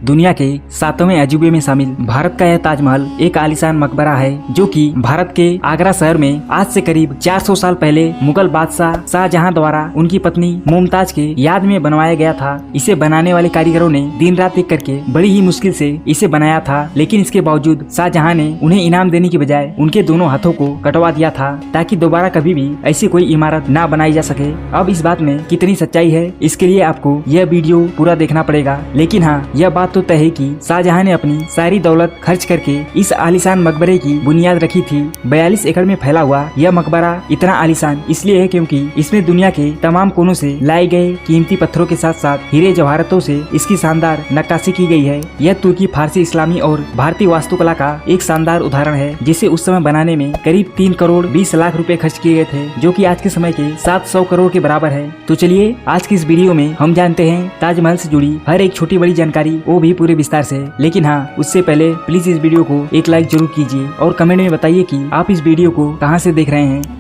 दुनिया के 7वें अजूबे में शामिल भारत का यह ताजमहल एक आलीशान मकबरा है जो कि भारत के आगरा शहर में आज से करीब 400 साल पहले मुगल बादशाह शाहजहां द्वारा उनकी पत्नी मुमताज के याद में बनवाया गया था। इसे बनाने वाले कारीगरों ने दिन रात एक करके बड़ी ही मुश्किल से इसे बनाया था, लेकिन इसके बावजूद शाहजहां ने उन्हें इनाम देने की बजाय उनके दोनों हाथों को कटवा दिया था ताकि दोबारा कभी भी ऐसी कोई इमारत ना बनाई जा सके। अब इस बात में कितनी सच्चाई है इसके लिए आपको यह वीडियो पूरा देखना पड़ेगा, लेकिन हाँ, यह बात तो तय है कि शाहजहां ने अपनी सारी दौलत खर्च करके इस आलीशान मकबरे की बुनियाद रखी थी। 42 एकड़ में फैला हुआ यह मकबरा इतना आलीशान इसलिए है क्योंकि इसमें दुनिया के तमाम कोनों से लाए गए कीमती पत्थरों के साथ साथ हीरे जवाहरातों से इसकी शानदार नक्काशी की गई है। यह तुर्की, फारसी, इस्लामी और भारतीय वास्तुकला का एक शानदार उदाहरण है जिसे उस समय बनाने में करीब 3 करोड़ 20 लाख रुपए खर्च किए गए थे, जो कि आज के समय के 700 करोड़ के बराबर है। तो चलिए आज की इस वीडियो में हम जानते हैं ताजमहल से जुड़ी हर एक छोटी बड़ी जानकारी, वो भी पूरे विस्तार से। लेकिन हाँ, उससे पहले प्लीज इस वीडियो को एक लाइक जरूर कीजिए और कमेंट में बताइए कि आप इस वीडियो को कहां से देख रहे हैं।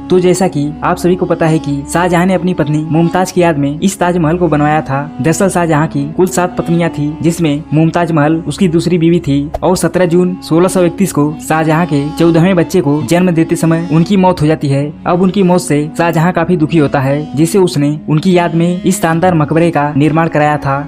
तो जैसा कि आप सभी को पता है कि शाहजहां ने अपनी पत्नी मुमताज की याद में इस ताजमहल को बनवाया था। दरअसल शाहजहां की कुल 7 पत्नियां थी, जिसमें मुमताज महल उसकी दूसरी बीवी थी और 17 जून 1631 को शाहजहां के 14वें बच्चे को जन्म देते समय उनकी मौत हो जाती है। अब उनकी मौत से शाहजहां काफी दुखी होता है, जिससे उसने उनकी याद में इस शानदार मकबरे का निर्माण कराया था।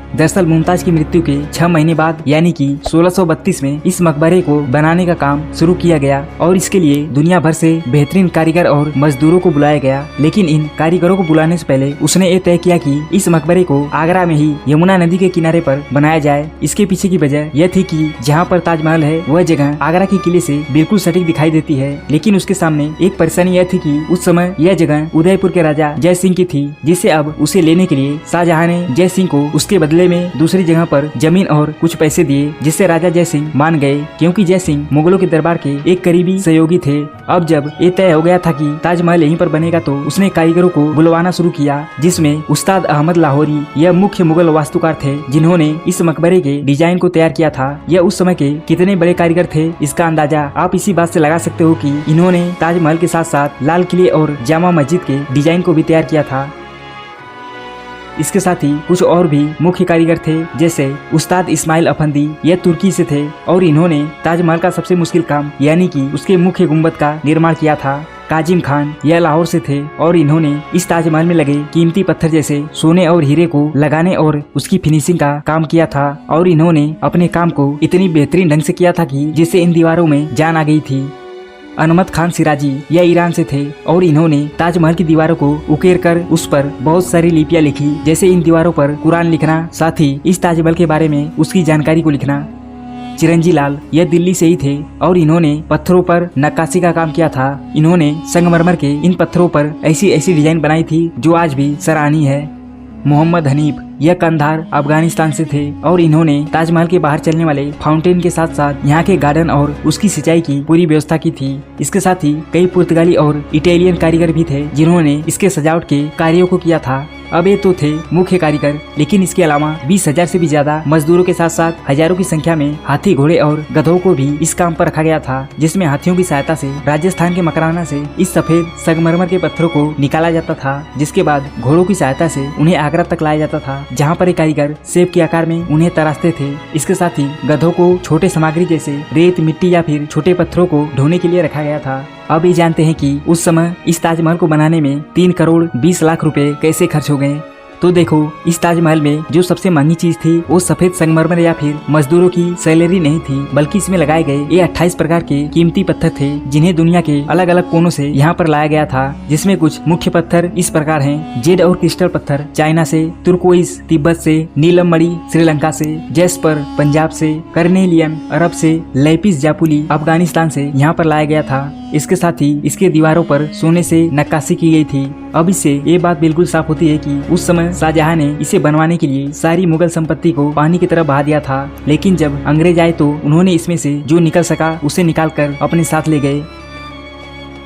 दरअसल मुमताज की मृत्यु के 6 महीने बाद यानी कि 1632 में इस मकबरे को बनाने का काम शुरू किया गया और इसके लिए दुनिया भर से बेहतरीन कारीगर और मजदूरों को बुलाया गया। लेकिन इन कारीगरों को बुलाने से पहले उसने ये तय किया कि इस मकबरे को आगरा में ही यमुना नदी के किनारे पर बनाया जाए। इसके पीछे की वजह यह थी कि जहाँ पर ताजमहल है वह जगह आगरा के किले से बिल्कुल सटीक दिखाई देती है, लेकिन उसके सामने एक परेशानी यह थी कि उस समय यह जगह उदयपुर के राजा जय सिंह की थी, जिससे अब उसे लेने के लिए शाहजहां ने जय सिंह को उसके बदले में दूसरी जगह पर जमीन और कुछ पैसे दिए, जिससे राजा जय सिंह मान गए क्योंकि जय सिंह मुगलों के दरबार के एक करीबी सहयोगी थे। अब जब ये तय हो गया था कि ताजमहल यहीं पर बनेगा तो उसने कारीगरों को बुलवाना शुरू किया, जिसमें उस्ताद अहमद लाहौरी यह मुख्य मुगल वास्तुकार थे जिन्होंने इस मकबरे के डिजाइन को तैयार किया था। यह उस समय के कितने बड़े कारीगर थे इसका अंदाजा आप इसी बात से लगा सकते हो कि इन्होंने ताजमहल के साथ साथ लाल किले और जामा मस्जिद के डिजाइन को भी तैयार किया था। इसके साथ ही कुछ और भी मुख्य कारीगर थे, जैसे उस्ताद इस्माइल अफंदी, यह तुर्की से थे और इन्होंने ताजमहल का सबसे मुश्किल काम यानी कि उसके मुख्य गुंबद का निर्माण किया था। काजिम खान यह लाहौर से थे और इन्होंने इस ताजमहल में लगे कीमती पत्थर जैसे सोने और हीरे को लगाने और उसकी फिनिशिंग का काम किया था और इन्होंने अपने काम को इतनी बेहतरीन ढंग से किया था कि जिससे इन दीवारों में जान आ गई थी। अहमद खान सिराजी यह ईरान से थे और इन्होंने ताजमहल की दीवारों को उकेर कर उस पर बहुत सारी लिपियां लिखी, जैसे इन दीवारों पर कुरान लिखना, साथ ही इस ताजमहल के बारे में उसकी जानकारी को लिखना। चिरंजी लाल यह दिल्ली से ही थे और इन्होंने पत्थरों पर नक्काशी का काम किया था। इन्होंने संगमरमर के इन पत्थरों पर ऐसी ऐसी डिजाइन बनाई थी जो आज भी सराहनीय है। मोहम्मद हनीफ यह कंधार अफगानिस्तान से थे और इन्होंने ताजमहल के बाहर चलने वाले फाउंटेन के साथ साथ यहाँ के गार्डन और उसकी सिंचाई की पूरी व्यवस्था की थी। इसके साथ ही कई पुर्तगाली और इटालियन कारीगर भी थे जिन्होंने इसके सजावट के कार्यों को किया था। अब ये तो थे मुख्य कारीगर, लेकिन इसके अलावा 20,000 से भी ज्यादा मजदूरों के साथ साथ हजारों की संख्या में हाथी, घोड़े और गधों को भी इस काम पर रखा गया था, जिसमें हाथियों की सहायता से राजस्थान के मकराना से इस सफेद संगमरमर के पत्थरों को निकाला जाता था, जिसके बाद घोड़ों की सहायता से उन्हें आगरा तक लाया जाता था, जहाँ पर एक कारीगर सेब के आकार में उन्हें तराशते थे। इसके साथ ही गधों को छोटे सामग्री जैसे रेत, मिट्टी या फिर छोटे पत्थरों को ढोने के लिए रखा गया था। अब ये जानते हैं कि उस समय इस ताजमहल को बनाने में 3 करोड़ 20 लाख रुपए कैसे खर्च हो गए। तो देखो, इस ताजमहल में जो सबसे महंगी चीज थी वो सफेद संगमरमर या फिर मजदूरों की सैलरी नहीं थी, बल्कि इसमें लगाए गए ये 28 प्रकार के कीमती पत्थर थे जिन्हें दुनिया के अलग अलग कोनों से यहाँ पर लाया गया था, जिसमें कुछ मुख्य पत्थर इस प्रकार हैं। जेड और क्रिस्टल पत्थर चाइना से, तुर्कोइस तिब्बत से, नीलम मणि श्रीलंका से, जैस्पर पंजाब से, कर्नेलियन अरब से, लैपिस जापुली अफगानिस्तान से यहाँ पर लाया गया था। इसके साथ ही इसके दीवारों पर सोने से नक्काशी की गई थी। अब इससे ये बात बिल्कुल साफ होती है कि उस समय शाहजहां ने इसे बनवाने के लिए सारी मुगल संपत्ति को पानी की तरह बहा दिया था, लेकिन जब अंग्रेज आए तो उन्होंने इसमें से जो निकल सका उसे निकाल कर अपने साथ ले गए।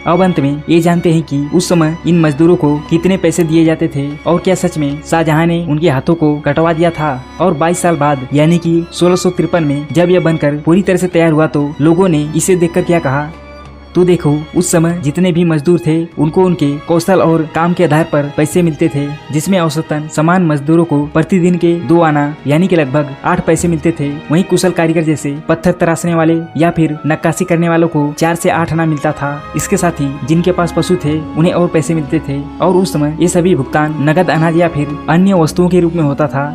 अब अंत में ये जानते हैं कि उस समय इन मजदूरों को कितने पैसे दिए जाते थे और क्या सच में शाहजहां ने उनके हाथों को कटवा दिया था। और 22 साल बाद यानी कि 1653 में जब यह बनकर पूरी तरह से तैयार हुआ तो लोगों ने इसे देखकर क्या कहा, तो देखो उस समय जितने भी मजदूर थे उनको उनके कौशल और काम के आधार पर पैसे मिलते थे, जिसमें औसतन समान मजदूरों को प्रतिदिन के 2 आना यानी कि लगभग 8 पैसे मिलते थे। वहीं कुशल कारीगर जैसे पत्थर तराशने वाले या फिर नक्काशी करने वालों को 4 से 8 आना मिलता था। इसके साथ ही जिनके पास पशु थे उन्हें और पैसे मिलते थे और उस समय ये सभी भुगतान नगद अनाज या फिर अन्य वस्तुओं के रूप में होता था।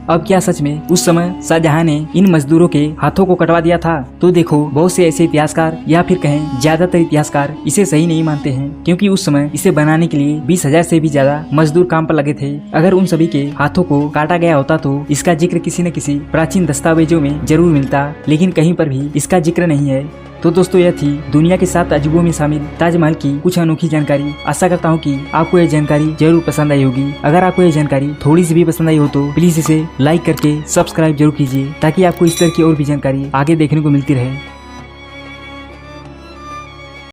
अब क्या सच में उस समय शाहजहां ने इन मजदूरों के हाथों को कटवा दिया था? तो देखो बहुत से ऐसे इतिहासकार या फिर कहें ज्यादातर इतिहासकार इसे सही नहीं मानते हैं, क्योंकि उस समय इसे बनाने के लिए 20,000 से भी ज्यादा मजदूर काम पर लगे थे। अगर उन सभी के हाथों को काटा गया होता तो इसका जिक्र किसी न किसी प्राचीन दस्तावेजों में जरूर मिलता, लेकिन कहीं पर भी इसका जिक्र नहीं है। तो दोस्तों यह थी दुनिया के 7 अजूबों में शामिल ताजमहल की कुछ अनोखी जानकारी। आशा करता हूँ कि आपको यह जानकारी जरूर पसंद आई होगी। अगर आपको यह जानकारी थोड़ी सी भी पसंद आई हो तो प्लीज इसे लाइक करके सब्सक्राइब जरूर कीजिए, ताकि आपको इस तरह की और भी जानकारी आगे देखने को मिलती रहे।